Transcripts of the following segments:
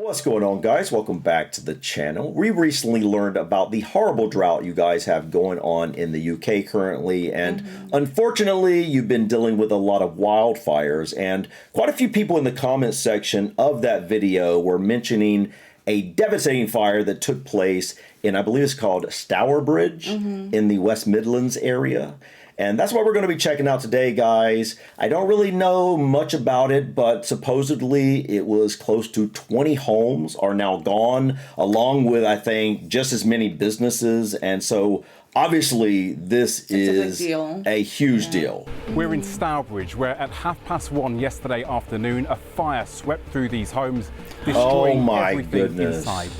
What's going on, guys? Welcome back to the channel. We recently learned about the horrible drought you guys have going on in the UK currently, and unfortunately you've been dealing with a lot of wildfires, and quite a few people in the comments section of that video were mentioning a devastating fire that took place in, I believe it's called Stourbridge in the West Midlands area. And that's what we're going to be checking out today, guys. I don't really know much about it, but supposedly it was close to 20 homes are now gone, along with, I think, just as many businesses. And so, obviously, this is a huge deal. We're in Stourbridge, where at 1:30 yesterday afternoon, a fire swept through these homes, destroying everything inside.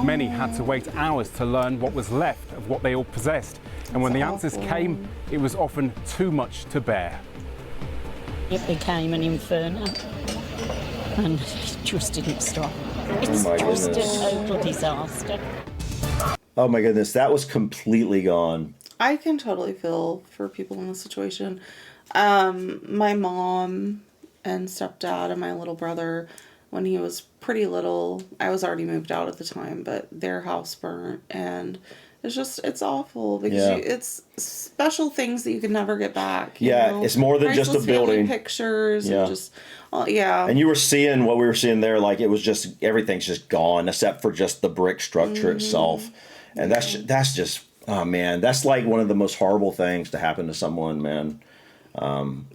Many had to wait hours to learn what was left of what they all possessed. And when the answers came, it was often too much to bear. It became an inferno and it just didn't stop. It's just a total disaster. Oh my goodness, that was completely gone. I can totally feel for people in this situation. My mom and stepdad and my little brother, when he was pretty little, I was already moved out at the time, but their house burnt, and it's awful because it's special things that you can never get back. You know? It's more than just a building. Pictures and just, And you were seeing what we were seeing there, like it was just, everything's just gone except for just the brick structure itself. And that's just, oh man, that's like one of the most horrible things to happen to someone, man.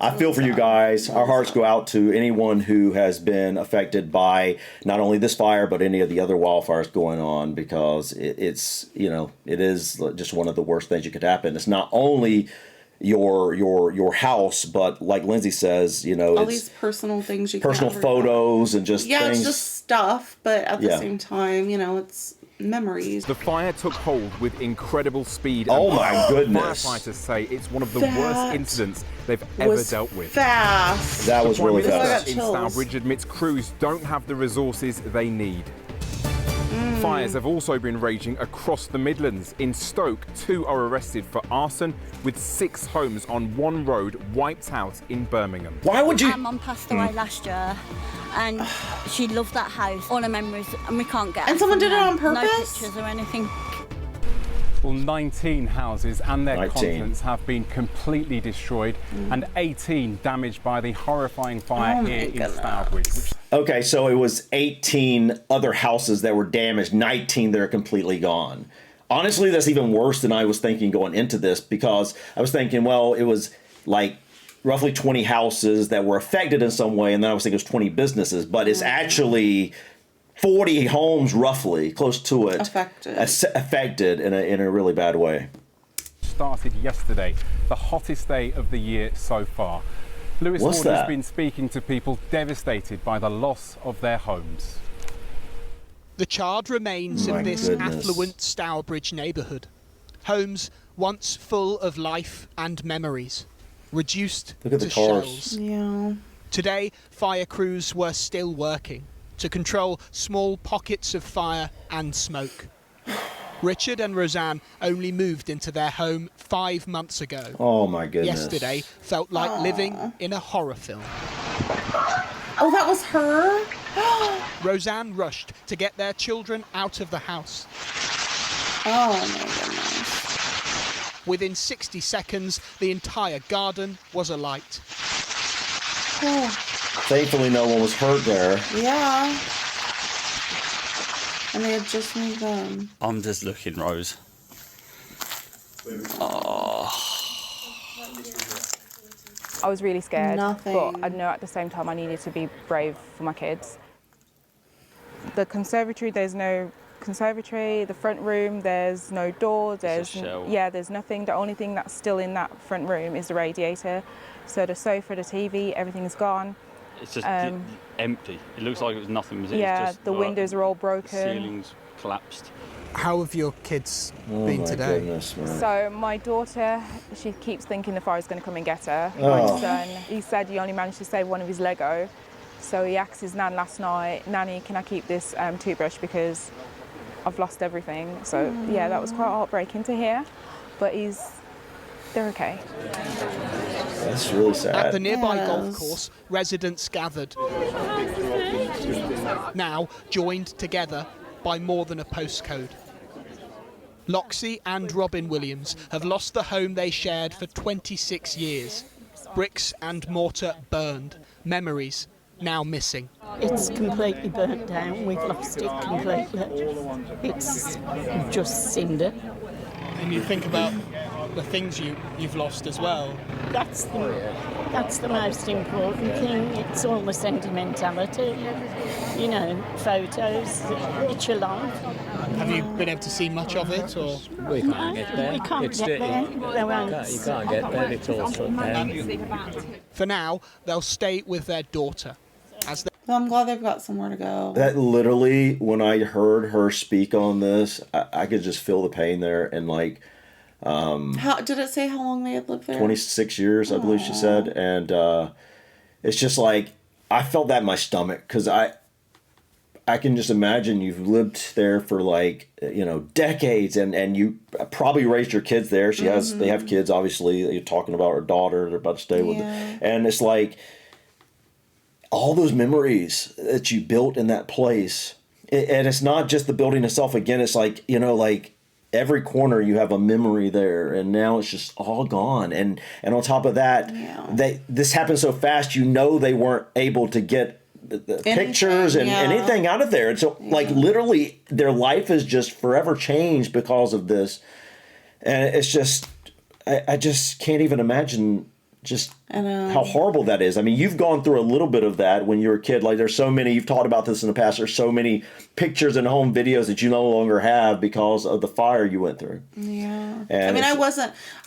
I feel for you guys. Our hearts go out to anyone who has been affected by not only this fire, but any of the other wildfires going on, because it's, you know, it is just one of the worst things that could happen. It's not only your house, but like Lindsay says, you know, all these personal things, personal photos and just things. It's just stuff, but at the same time, you know, it's memories. The fire took hold with incredible speed. Oh my goodness. Firefighters say it's one of the worst incidents they've ever dealt with. Fast. That was really fast. In Stourbridge admits crews don't have the resources they need. Fires have also been raging across the Midlands. In Stoke, 2 are arrested for arson, with 6 homes on one road wiped out in Birmingham. Why would you? My mum passed away last year, and she loved that house. All her memories, and we can't get. And someone did it on purpose? No pictures or anything. Well, 19 houses and their contents have been completely destroyed, and 18 damaged by the horrifying fire here in Stourbridge. Okay, so it was 18 other houses that were damaged, 19 that are completely gone. Honestly, that's even worse than I was thinking going into this, because I was thinking, well, it was like roughly 20 houses that were affected in some way, and then I was thinking it was 20 businesses, but it's actually 40 homes roughly, close to it, affected in a really bad way. Started yesterday, the hottest day of the year so far. Lewis Ward has been speaking to people devastated by the loss of their homes. The charred remains of this affluent Stourbridge neighbourhood. Homes once full of life and memories, reduced to shells. Today, fire crews were still working to control small pockets of fire and smoke. Richard and Roseanne only moved into their home 5 months ago. Oh my goodness. Yesterday felt like living in a horror film. Oh, that was her? Roseanne rushed to get their children out of the house. Oh my goodness. Within 60 seconds, the entire garden was alight. Thankfully, no one was hurt there. Yeah. And they had just moved on. I'm just looking, Rose. Oh. I was really scared, but I know at the same time I needed to be brave for my kids. The conservatory, there's no conservatory. The front room, there's no door. There's there's nothing. The only thing that's still in that front room is the radiator. So the sofa, the TV, everything's gone. It's just empty. It looks like it was nothing. Was it? Yeah, it's just, the windows are all broken. The ceilings collapsed. How have your kids been today? Goodness, man. So my daughter, she keeps thinking the fire's going to come and get her. My son, he said he only managed to save one of his Lego. So he asked his nan last night, Nanny, can I keep this toothbrush because I've lost everything. So yeah, that was quite heartbreaking to hear. But they're okay. That's really sad. At the nearby golf course, residents gathered. now joined together by more than a postcode. Loxie and Robin Williams have lost the home they shared for 26 years. Bricks and mortar burned, memories now missing. It's completely burnt down. We've lost it completely. It's just cinder. And you think about the things you've lost as well. That's the most important thing. It's all the sentimentality. You know, photos. It's your life. Have you been able to see much of it, or? We can't get there. We can't get there. You can't get there. It's all shut down. For now, they'll stay with their daughter. Well, I'm glad they've got somewhere to go. That literally, when I heard her speak on this, I could just feel the pain there. And like, how did it say how long they had lived there? 26 years, I believe she said. And it's just like, I felt that in my stomach, because I can just imagine you've lived there for like, you know, decades, and you probably raised your kids there. They have kids, obviously. You're talking about her daughter, they're about to stay with her. And it's like, all those memories that you built in that place. And it's not just the building itself. Again, it's like, you know, like every corner you have a memory there, and now it's just all gone. And on top of that, this happened so fast, you know, they weren't able to get the pictures and anything out of there. And so like literally their life is just forever changed because of this. And it's just, I just can't even imagine just how horrible that is. I mean, you've gone through a little bit of that when you were a kid. Like there's so many, you've talked about this in the past, there's so many pictures and home videos that you no longer have because of the fire you went through. Yeah. And I mean, I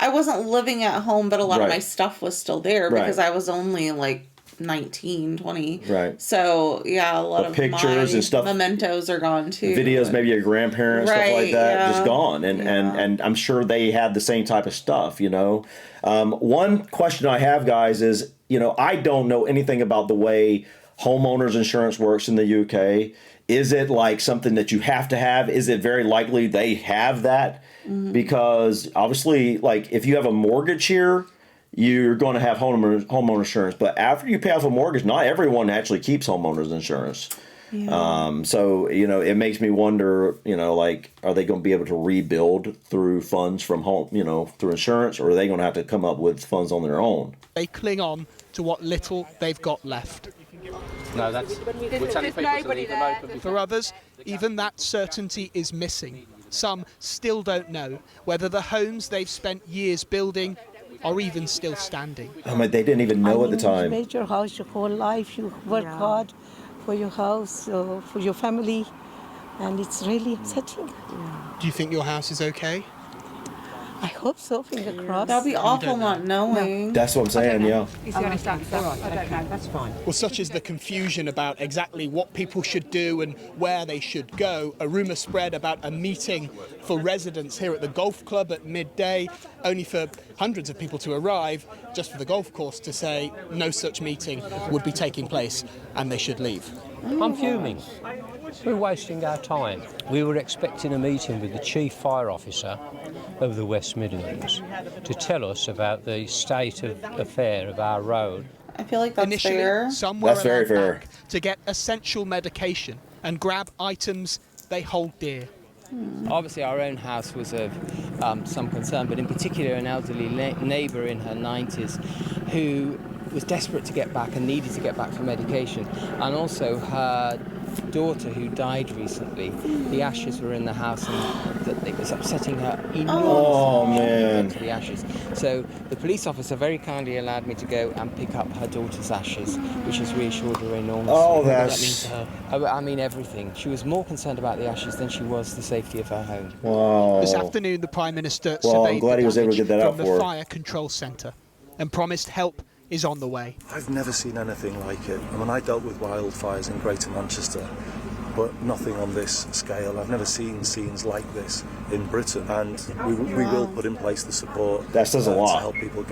wasn't living at home, but a lot of my stuff was still there because I was only like 19, 20. Right. So yeah, a lot of pictures and stuff, mementos are gone too. Videos, maybe your grandparents, stuff like that, just gone. And I'm sure they had the same type of stuff, you know. One question I have, guys, is, you know, I don't know anything about the way homeowners insurance works in the UK. Is it like something that you have to have? Is it very likely they have that? Because obviously, like if you have a mortgage here, you're going to have homeowner insurance. But after you pay off a mortgage, not everyone actually keeps homeowners insurance. Yeah. So, you know, it makes me wonder, you know, like, are they going to be able to rebuild through funds from home, you know, through insurance, or are they going to have to come up with funds on their own? They cling on to what little they've got left. No, that's... We're telling people to leave them open. For others, even that certainty is missing. Some still don't know whether the homes they've spent years building are even still standing. I mean, they didn't even know at the time. You made your house your whole life. You work hard for your house, for your family, and it's really upsetting. Do you think your house is okay? I hope so, finger crossed. That'd be awful not knowing. That's what I'm saying, Is he going to stand? All right, I don't know, that's fine. Well, such is the confusion about exactly what people should do and where they should go. A rumour spread about a meeting for residents here at the golf club at midday, only for hundreds of people to arrive, just for the golf course to say no such meeting would be taking place and they should leave. I'm fuming. We're wasting our time. We were expecting a meeting with the Chief Fire Officer of the West Midlands to tell us about the state of affair of our road. I feel like that's Initially, fair. Some were allowed back to get essential medication and grab items they hold dear. Obviously our own house was of some concern, but in particular an elderly neighbour in her 90s who was desperate to get back and needed to get back for medication, and also her daughter who died recently. The ashes were in the house and it was upsetting her enormously. Oh man. The ashes. So the police officer very kindly allowed me to go and pick up her daughter's ashes, which has reassured her enormously. Oh, that's... What that means to her. I mean everything. She was more concerned about the ashes than she was the safety of her home. Wow. This afternoon the Prime Minister surveyed I'm glad he was able to get that from out the for her. Fire Control Centre and promised help is on the way. I've never seen anything like it. I mean, I dealt with wildfires in Greater Manchester, but nothing on this scale. I've never seen scenes like this in Britain, and we will put in place the support that says a lot to help people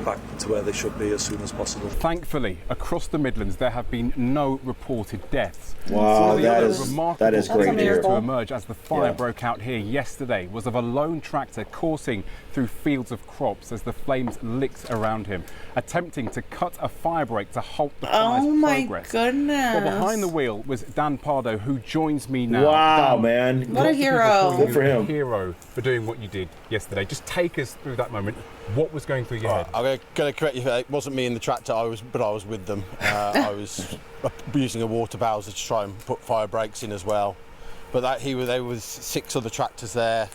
back to where they should be as soon as possible. Thankfully, across the Midlands, there have been no reported deaths. Wow, that is great to hear. To emerge as the fire broke out here yesterday was of a lone tractor coursing through fields of crops as the flames licked around him, attempting to cut a fire break to halt the fire's progress. Oh my goodness. Well, behind the wheel was Dan Pardo, who joins me now. Wow, Dan, man. What a hero. Good for him. A hero for doing what you did yesterday. Just take us through that moment. What was going through your head? I'm going to correct you. It wasn't me in the tractor, but I was with them. I was using a water bowser to try and put fire breaks in as well. But there was 6 other tractors there,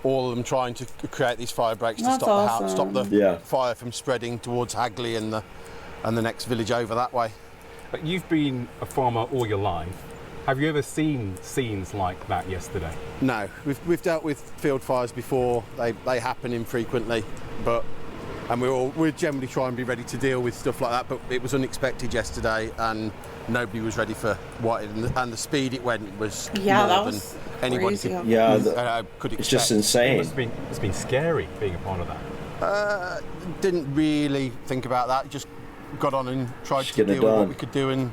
all of them trying to create these fire breaks to stop the fire from spreading towards Hagley and the next village over that way. But you've been a farmer all your life. Have you ever seen scenes like that yesterday? No, we've dealt with field fires before. They happen infrequently, and we generally try and be ready to deal with stuff like that. But it was unexpected yesterday, and nobody was ready for and the speed it went was more than anybody could expect. It's just insane. It's been scary being a part of that. Didn't really think about that. Just got on and tried to deal with what we could do and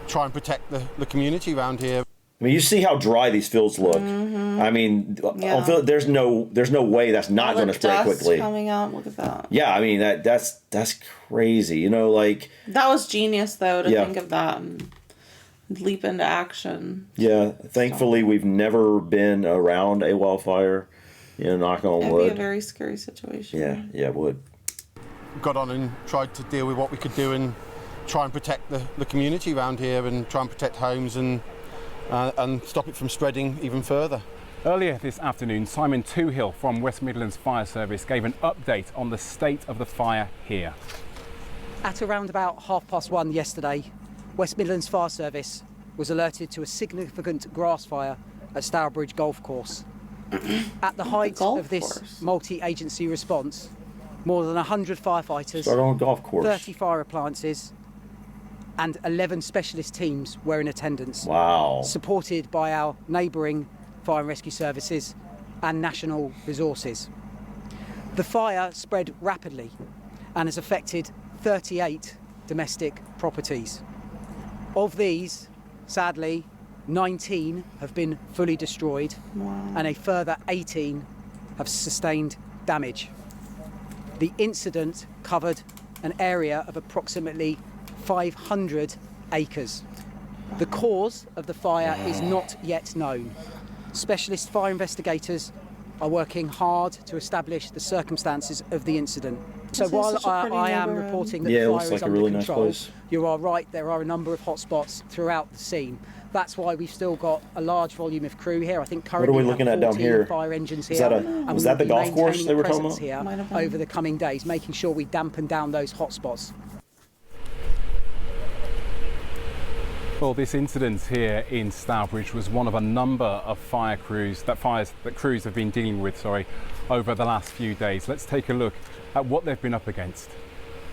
try and protect the community around here. I mean, you see how dry these fields look. I mean, there's no way that's not going to spread quickly. Coming out, look at that. Yeah, I mean that's crazy. You know, like that was genius though to think of that and leap into action. Yeah, thankfully we've never been around a wildfire. You know, knock on wood. It'd be a very scary situation. Yeah, it would. Got on and tried to deal with what we could do and try and protect the community around here and try and protect homes and stop it from spreading even further. Earlier this afternoon, Simon Toohill from West Midlands Fire Service gave an update on the state of the fire here. At around about 1:30 yesterday, West Midlands Fire Service was alerted to a significant grass fire at Stourbridge Golf Course. At the height of this multi-agency response, more than 100 firefighters, 30 fire appliances and 11 specialist teams were in attendance. Wow. Supported by our neighbouring fire and rescue services and national resources. The fire spread rapidly and has affected 38 domestic properties. Of these, sadly, 19 have been fully destroyed and a further 18 have sustained damage. The incident covered an area of approximately 500 acres. The cause of the fire is not yet known. Specialist fire investigators are working hard to establish the circumstances of the incident. So while I am reporting that the fire is under control, you are right, there are a number of hotspots throughout the scene. That's why we've still got a large volume of crew here. I think currently what are we looking at down here? Fire engines Is here. that was that the golf course they were talking about? Here over the coming days, making sure we dampen down those hotspots. Well, this incident here in Stourbridge was one of a number of fires that crews have been dealing with, over the last few days. Let's take a look at what they've been up against.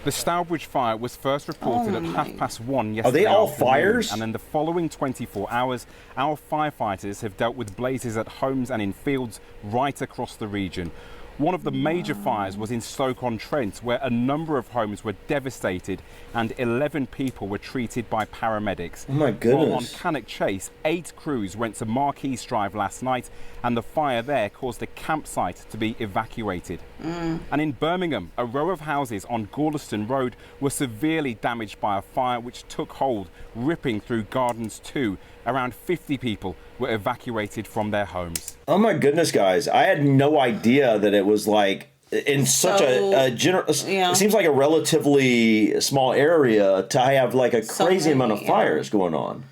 The Stourbridge fire was first reported at 1:30 yesterday. Are they all afternoon, fires? And in the following 24 hours, our firefighters have dealt with blazes at homes and in fields right across the region. One of the major fires was in Stoke-on-Trent, where a number of homes were devastated and 11 people were treated by paramedics. Oh my goodness. While on Cannock Chase, 8 crews went to Marquise Drive last night, and the fire there caused a campsite to be evacuated. And in Birmingham, a row of houses on Gorleston Road were severely damaged by a fire which took hold, ripping through gardens too. Around 50 people were evacuated from their homes. Oh my goodness, guys. I had no idea that it was like in such a general, it seems like a relatively small area to have like a crazy amount of fires going on.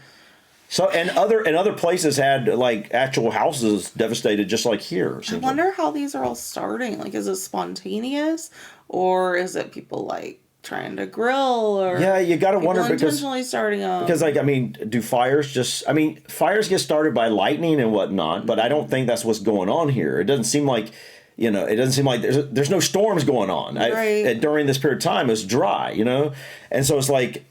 So, and other places had like actual houses devastated just like here. I wonder how these are all starting. Like, is it spontaneous or is it people like trying to grill or you gotta wonder intentionally starting up? Because like, I mean, do fires fires get started by lightning and whatnot, but I don't think that's what's going on here. It doesn't seem like there's no storms going on during this period of time. It's dry, and so it's like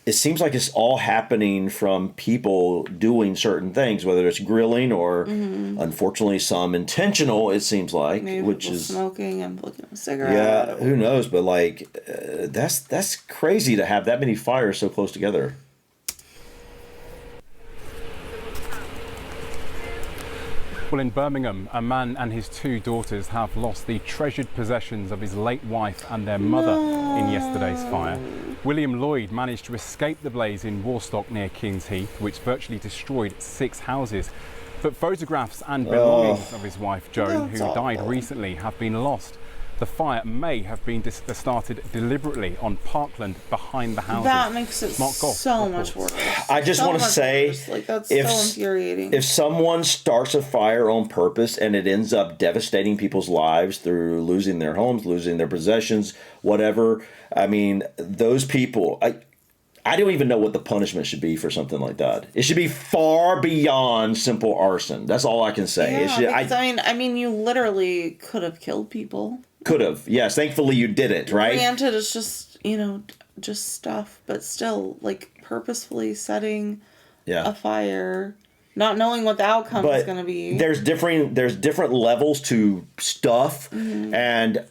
it seems like it's all happening from people doing certain things, whether it's grilling or, unfortunately, some intentional. It seems like, maybe which is smoking and looking at a cigarette. Yeah, who knows? But like, that's crazy to have that many fires so close together. Well, in Birmingham, a man and his 2 daughters have lost the treasured possessions of his late wife and their mother in yesterday's fire. William Lloyd managed to escape the blaze in Warstock near Kings Heath, which virtually destroyed 6 houses. But photographs and belongings of his wife Joan, who died recently, have been lost. The fire may have been started deliberately on parkland behind the houses. That makes it so much worse. I just want to say, like, that's so infuriating. If someone starts a fire on purpose and it ends up devastating people's lives through losing their homes, losing their possessions, whatever, I mean, those people, I don't even know what the punishment should be for something like that. It should be far beyond simple arson. That's all I can say. Yeah, I mean, you literally could have killed people. Could have, yes. Thankfully, you didn't, right? Granted, it's just, just stuff, but still, like, purposefully setting a fire, not knowing what the outcome is going to be. There's different levels to stuff, and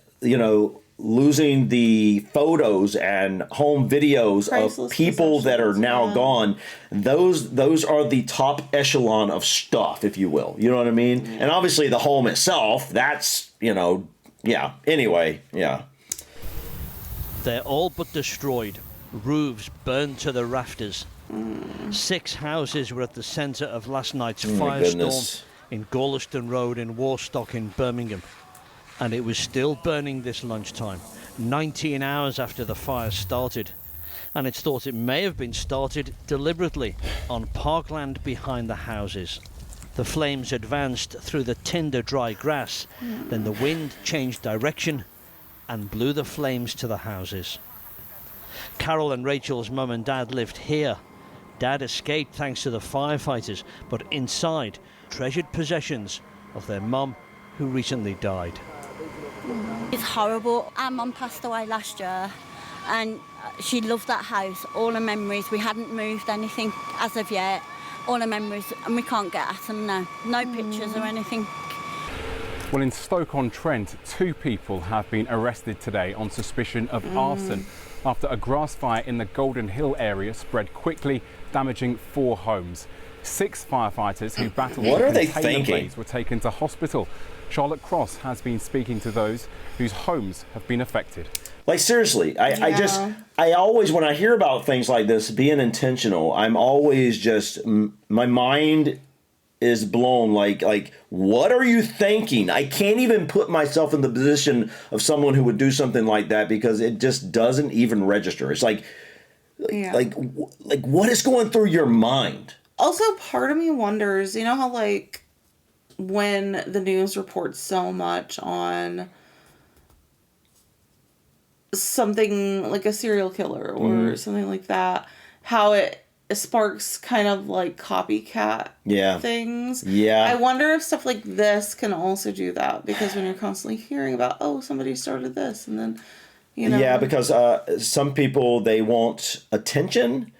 losing the photos and home videos of people that are now gone. Those are the top echelon of stuff, if you will. You know what I mean? Yeah. And obviously, the home itself. That's yeah. Anyway, yeah. They're all but destroyed. Roofs burned to the rafters. 6 houses were at the centre of last night's firestorm in Gorleston Road in Warstock in Birmingham. And it was still burning this lunchtime, 19 hours after the fire started. And it's thought it may have been started deliberately on parkland behind the houses. The flames advanced through the tinder-dry grass, then the wind changed direction and blew the flames to the houses. Carol and Rachel's mum and dad lived here. Dad escaped thanks to the firefighters, but inside, treasured possessions of their mum, who recently died. It's horrible. Our mum passed away last year and she loved that house, all her memories. We hadn't moved anything as of yet. All her memories, and we can't get at them now. No pictures or anything. Well, in Stoke-on-Trent, 2 people have been arrested today on suspicion of arson after a grass fire in the Golden Hill area spread quickly, damaging 4 homes. 6 firefighters who battled the container blaze were taken to hospital. Charlotte Cross has been speaking to those whose homes have been affected. Like, seriously, I always, when I hear about things like this, being intentional, I'm always just, my mind is blown. Like, what are you thinking? I can't even put myself in the position of someone who would do something like that because it just doesn't even register. It's like what is going through your mind? Also, part of me wonders, how, like, when the news reports so much on something like a serial killer or something like that, how it sparks kind of like copycat things. Yeah. I wonder if stuff like this can also do that, because when you're constantly hearing about, somebody started this, and then, Yeah, because some people, they want attention,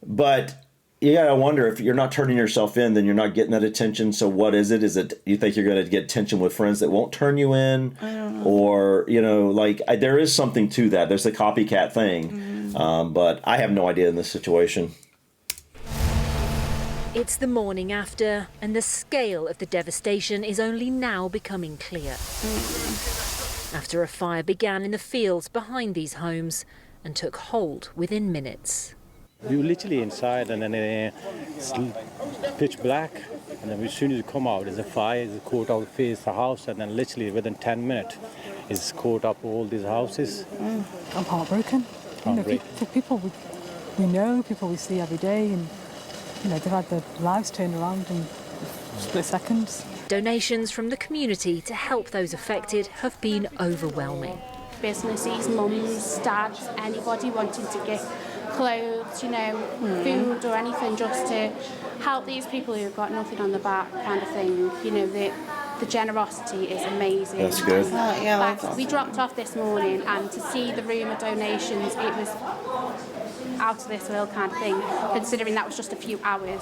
but you gotta wonder, if you're not turning yourself in, then you're not getting that attention. So what is it? Is it you think you're gonna get attention with friends that won't turn you in? I don't know. Or there is something to that. There's the copycat thing, but I have no idea in this situation. It's the morning after, and the scale of the devastation is only now becoming clear. After a fire began in the fields behind these homes and took hold within minutes. We were literally inside, and then it's pitch black, and then as soon as you come out, there's a fire, it's caught out face the house, and then literally within 10 minutes, it's caught up all these houses. I'm heartbroken. For people we know, people we see every day, and they've had their lives turned around in split seconds. Donations from the community to help those affected have been overwhelming. Businesses, mums, dads, anybody wanting to give clothes, food or anything, just to help these people who've got nothing on the back, kind of thing. The generosity is amazing. That's good. We dropped off this morning, and to see the room of donations, it was out of this world kind of thing, considering that was just a few hours.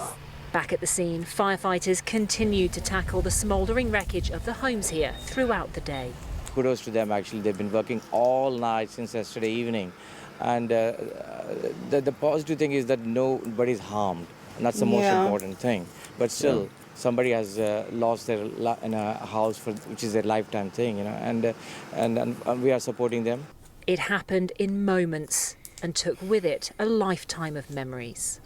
Back at the scene, firefighters continued to tackle the smouldering wreckage of the homes here throughout the day. Kudos to them, actually. They've been working all night since yesterday evening. And the positive thing is that nobody's harmed. And that's the most important thing. But still, somebody has lost their in a house, which is a lifetime thing, you know, and we are supporting them. It happened in moments and took with it a lifetime of memories,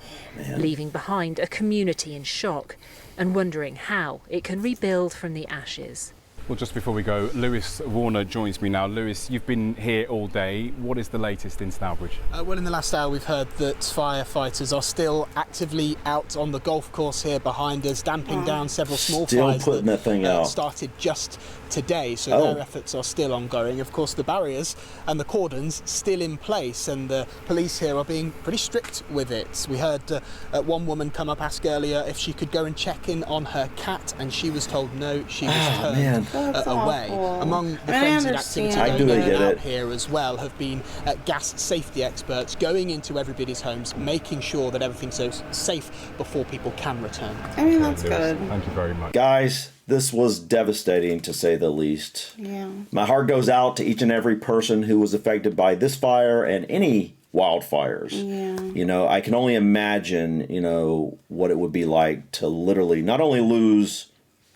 leaving behind a community in shock and wondering how it can rebuild from the ashes. Well, just before we go, Lewis Warner joins me now. Lewis, you've been here all day. What is the latest in Stourbridge? Well, in the last hour, we've heard that firefighters are still actively out on the golf course here behind us, damping down several small fires that started just today, so their efforts are still ongoing. Of course, the barriers and the cordons still in place, and the police here are being pretty strict with it. We heard one woman come up, ask earlier if she could go and check in on her cat, and she was told no, she was turned away. Among the frenzied activity going on out here as well have been gas safety experts going into everybody's homes, making sure that everything's safe before people can return. I mean, that's good. Thank you very much. Guys, this was devastating, to say the least. Yeah. My heart goes out to each and every person who was affected by this fire and any wildfires. Yeah. You know, I can only imagine, you know, what it would be like to literally not only lose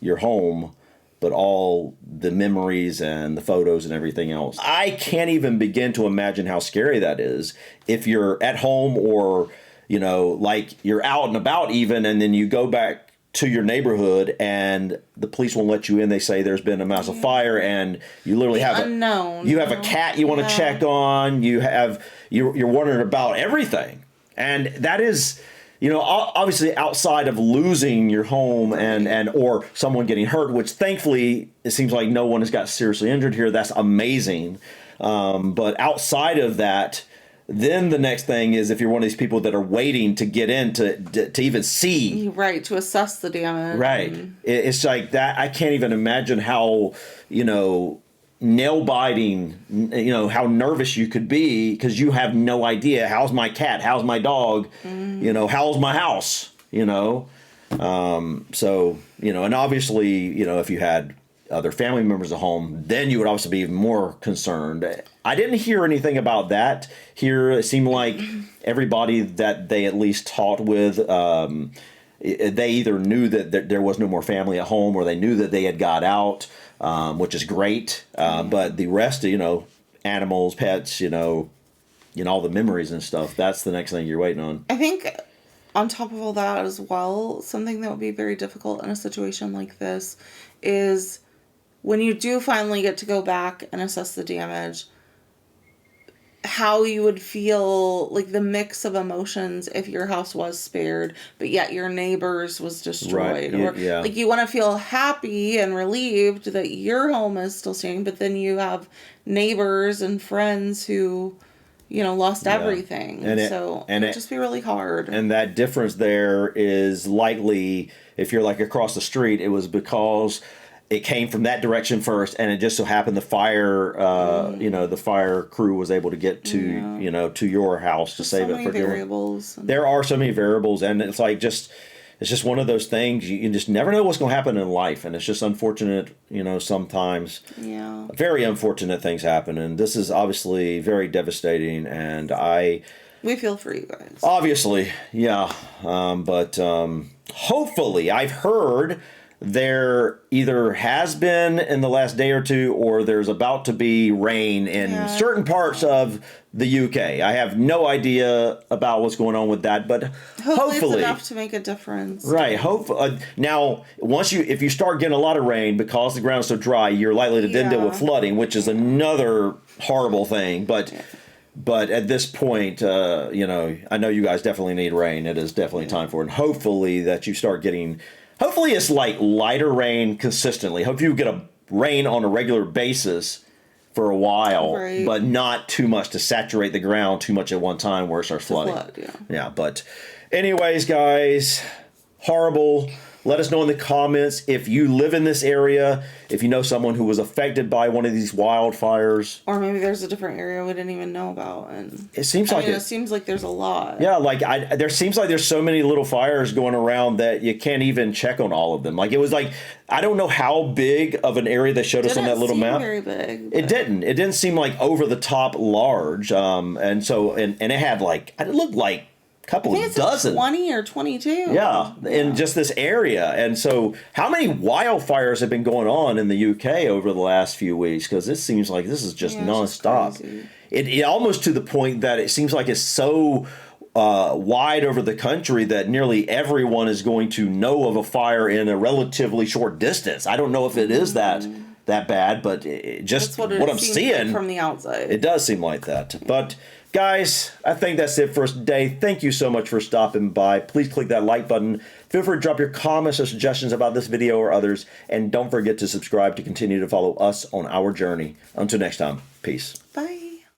your home, but all the memories and the photos and everything else. I can't even begin to imagine how scary that is. If you're at home or, you know, like you're out and about even, and then you go back to your neighborhood and the police won't let you in. They say there's been a massive fire, and you literally have a cat you want to check on. You're wondering about everything. And that is, you know, obviously outside of losing your home and or someone getting hurt, which thankfully it seems like no one has got seriously injured here. That's amazing. But outside of that, then the next thing is if you're one of these people that are waiting to get in to even see. Right, to assess the damage. Right. It's like that. I can't even imagine how, you know, nail biting, you know, how nervous you could be because you have no idea. How's my cat? How's my dog? You know, how's my house? You know? So, you know, and obviously, you know, if you had other family members at home, then you would obviously be even more concerned. I didn't hear anything about that here. It seemed like everybody that they at least talked with, they either knew that there was no more family at home, or they knew that they had got out, which is great. But the rest, you know, animals, pets, you know, all the memories and stuff, that's the next thing you're waiting on. I think on top of all that as well, something that would be very difficult in a situation like this is when you do finally get to go back and assess the damage, how you would feel, like the mix of emotions if your house was spared, but yet your neighbor's was destroyed. Right. Or like you want to feel happy and relieved that your home is still standing, but then you have neighbors and friends who, you know, lost everything. And it would just be really hard. And that difference there is likely, if you're like across the street, it was because it came from that direction first, and it just so happened the fire, you know, the fire crew was able to get to, you know, to your house to save it for variables. There are so many variables, and it's like it's just one of those things. You just never know what's going to happen in life, and it's just unfortunate, you know, sometimes. Yeah. Very unfortunate things happen, and this is obviously very devastating, and we feel for you guys. Obviously, yeah. But hopefully, I've heard there either has been in the last day or two, or there's about to be rain in certain parts of the UK. I have no idea about what's going on with that, but hopefully it's enough to make a difference. Right. Now, if you start getting a lot of rain because the ground's so dry, you're likely to then deal with flooding, which is another horrible thing. But at this point, you know, I know you guys definitely need rain. It is definitely time for it. And hopefully that you start getting. Hopefully it's like lighter rain consistently. Hopefully you get a rain on a regular basis for a while, but not too much to saturate the ground too much at one time where it starts flooding. Yeah, but anyways, guys, horrible Let us know in the comments if you live in this area, if you know someone who was affected by one of these wildfires. Or maybe there's a different area we didn't even know about. And it seems like it seems like there's a lot. Yeah, like there seems like there's so many little fires going around that you can't even check on all of them. Like it was like, I don't know how big of an area they showed us on that little map. Very big. It didn't seem like over the top large. And so it had like, it looked like couple of dozen, 20 or 22. Yeah, in just this area. And so how many wildfires have been going on in the UK over the last few weeks? Because it seems like this is just nonstop. It almost to the point that it seems like it's so wide over the country that nearly everyone is going to know of a fire in a relatively short distance. I don't know if it is that bad, but just what I'm seeing like from the outside, it does seem like that. But guys, I think that's it for us today. Thank you so much for stopping by. Please click that like button. Feel free to drop your comments or suggestions about this video or others. And don't forget to subscribe to continue to follow us on our journey. Until next time, peace. Bye.